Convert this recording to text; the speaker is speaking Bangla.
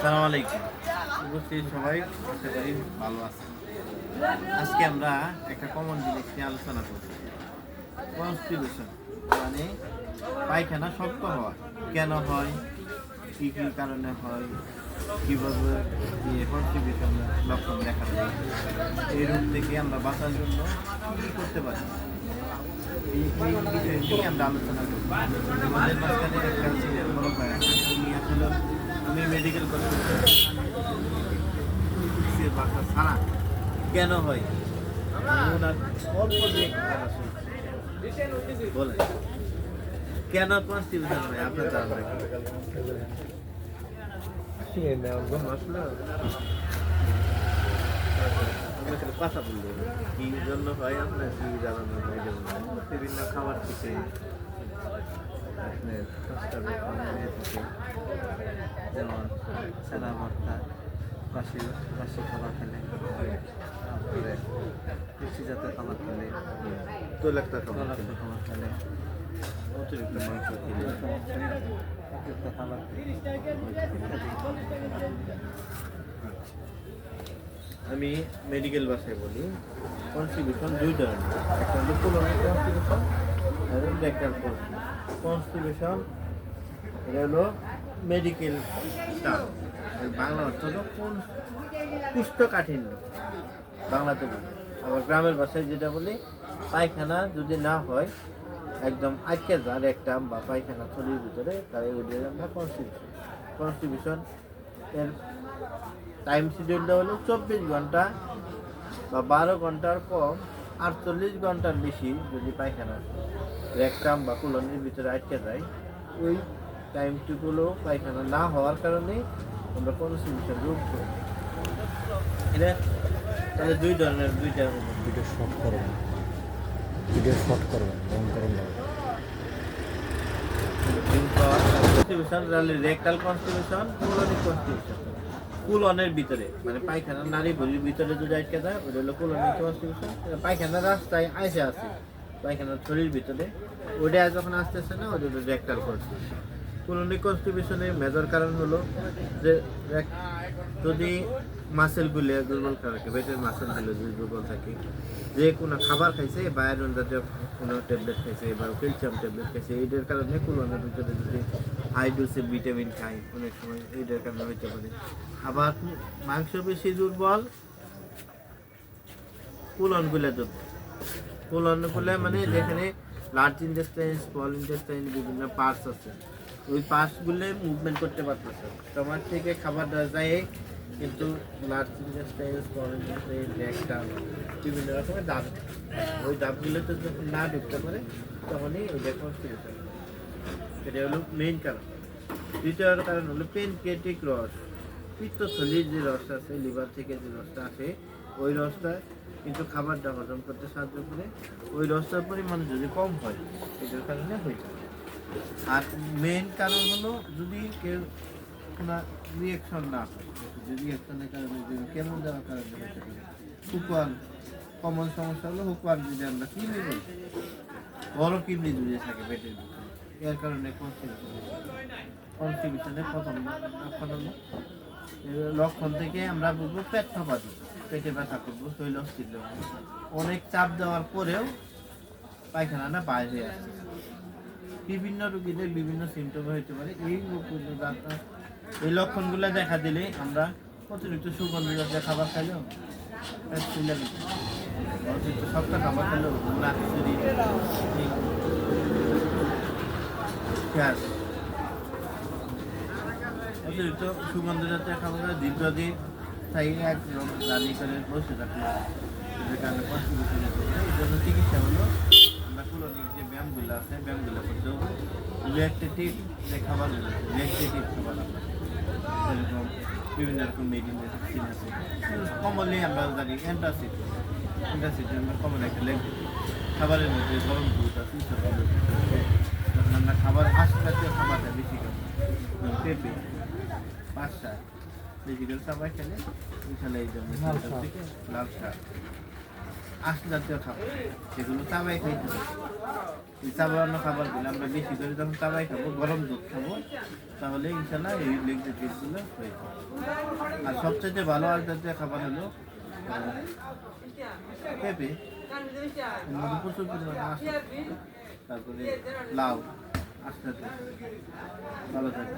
আসসালামু আলাইকুম। উপস্থিত সবাই আশা করি ভালো আছেন। আজকে আমরা একটা কমন জিনিস নিয়ে আলোচনা করব। কনস্টিটিউশন মানে পায়খানা শক্ত হওয়া কেন হয়, কী কী কারণে হয়, কীভাবে কনস্টিটিউশনের লক্ষণ দেখা যায়, এই রোগ থেকে আমরা বাঁচার জন্য কী করতে পারি, এই বিষয় নিয়ে আমরা আলোচনা করব। আমাদের মাঝখানে একটা সিনিয়র বড় ভাই আছে, উনি আসলে উনি মেডিকেল কলেজে বাসা ছাড়া কেন হয় ওনার অল্প যে বলে কেন কনস্টিটিউশন হয় আপনার জানা কথা বললে কি জন্য হয় আপনার কি জানানো হয়? বিভিন্ন খাবার থেকে যেমন ছানা ভর্তা, বাসি বাসি খাবার খেলে, তারপরে কৃষি জাতীয় খাবার খেলে, তৈলাক্ত খাবার খেলে, অতিরিক্ত মাংস খেলে, অতিরিক্ত খাবার আমি মেডিকেল ভাষায় বলি কনস্টিটিউশন দুই ধরনের, একটা হলো কোলনিক কনস্টিটিউশন আর একটা কনস্টিটিউশন। এটা হলো মেডিকেল টার্ম, বাংলা অর্থ হলো কোষ্ঠকাঠিন্য বাংলাতে বলি। আবার গ্রামের ভাষায় যেটা বলি পায়খানা যদি না হয় একদম আটকে যায় একটা বা পায়খানা থলির ভিতরে, তাহলে ওইটার আমরা কনস্টিটিউশন এর টাইম শিডিউলটা হলো 24 ঘন্টা বা 12 ঘন্টার কম 48 ঘন্টার বেশি যদি পায়খানা রেকটাম বা কোলনির ভিতরে আটকে যায়, ওই টাইমটুকুলো পায়খানা না হওয়ার কারণে আমরা কনস্টিটিউশন রোগ করি। এটা তাহলে দুই ধরনের, দুইটা শর্ট করবেন, constitution rectal constitution, colonic constitution. কুলনের ভিতরে মানে পায়খানা নারী ভরির ভিতরে যদি আটকে যায় ওটা হলো কোলনিক কনস্টিটিউশন। পায়খানা রাস্তায় আইসে আছে পায়খানার শরীর ভিতরে, ওটা যখন আসতেছে না ওটা হলো রেকটাল কনস্টিটিউশন। কোলনিক কনস্টিটিউশনের মেজর কারণ হলো যে যদি মাসেলগুলো দুর্বল থাকে, পেটের মাসেলগুলো যদি দুর্বল থাকে, যে কোনো খাবার খাইছে বা আয়রন জাতীয় কোনো ট্যাবলেট খাইছে বা ক্যালসিয়াম ট্যাবলেট খাইছে, এইটার কারণে কোলনের ভিতরে যদি হাই ডোজে ভিটামিন খাই অনেক সময় এইটার কারণে হইতে পারে। আবার মাংস বেশি দুর্বল, কোলনগুলো দুর্বল। কোলনগুলো মানে যেখানে লার্জ ইন্টেস্টাইন, স্মল ইন্টেস্টাইন বিভিন্ন পার্টস আছে, ওই পার্টসগুলো মুভমেন্ট করতে পারতেছে। স্টমাক থেকে খাবার দেওয়া যায় কিন্তু large intestine, small intestine, rectum বিভিন্ন রকমের দাঁত, ওই দাঁতগুলোতে যখন না ঢুকতে পারে তখনই ওইটা কনস্টিটিউশন। এটা হলো মেইন কারণ। দ্বিতীয় কারণ হলো পেনক্রিয়াটিক রস, পিত্তথলির যে রস আছে, লিভার থেকে যে রসটা আসে, ওই রসটা কিন্তু খাবারটা হজম করতে সাহায্য করে। ওই রসটার পরিমাণ যদি কম হয় এটার কারণে হয়ে যায়। আর মেইন কারণ হলো যদি কেউ কোনো রিয়েকশন না হয়, যদি রিয়েকশনের কারণে যদি কেমন দেওয়ার কারণে হতে পারে। হুকওয়ার্ম, কমন সমস্যা হলো হুকওয়ার্ম, যদি আমরা কিডনি বলি, বড় কিডনি যদি থাকে পেটের ভিতরে, এর কারণে কনস্টিটিউশনের প্রথম লক্ষণ হলো, লক্ষণ থেকে আমরা বুঝবো পেট ফাঁপাদি, পেটে ব্যথা করবো, শৈল অস্থির, অনেক চাপ দেওয়ার পরেও পায়খানাটা বাইরে হয়ে আসছে। বিভিন্ন রোগীদের বিভিন্ন সিমটম হতে পারে। এই লক্ষণগুলো দেখা দিলে আমরা অতিরিক্ত সুগন্ধি জাতীয় খাবার খাইলেও, অতিরিক্ত শক্ত খাবার খেলেও, অতিরিক্ত সুগন্ধ জাতীয় খাবার দীর্ঘদিন স্থায়ী একদম দাঁড়িয়ে করে বসে থাকলে এদের কারণে কনস্টিটিউশনের এই জন্য চিকিৎসা হলো আমরা কোলনিক যে ব্যায়ামগুলো আছে ব্যায়ামগুলো করতে হবে। রিঅ্যাক্টেটিভ যে খাবারগুলো আছে, রিঅ্যাক্টেটিভ খাবার আমরা যেরকম বিভিন্ন রকম মেডিসিন আছে, কমনলি আমরা জানি অ্যান্টাসিড আমরা কমন একটা লেগে খাবারের মধ্যে গরম দুধ আছে, যখন আমরা খাবার জাতীয় খাবারটা বেশি খাবো, পেঁপে, পাঁচ শাক বেশি করে খাবার খেলে ইনশাল্লাহ এই জন্য থেকে লাল শাক আঁশ জাতীয় খাবার, সেগুলো চাবাই খাইতে হবে। এই চাবানো খাবারগুলো আমরা বেশি করে যখন চাবাই খাবো, গরম দুধ খাবো, তাহলে ইনশাল্লাহ এই লেগ ডিজিজগুলো হয়ে যাবে। আর সবচেয়ে ভালো আঁশ জাতীয় খাবার হলো পেঁপে, এর মধ্যে প্রচুর পরিমাণে আঁশ আছে। তারপরে লাউ, আস্তে আস্তে ভালো থাকে।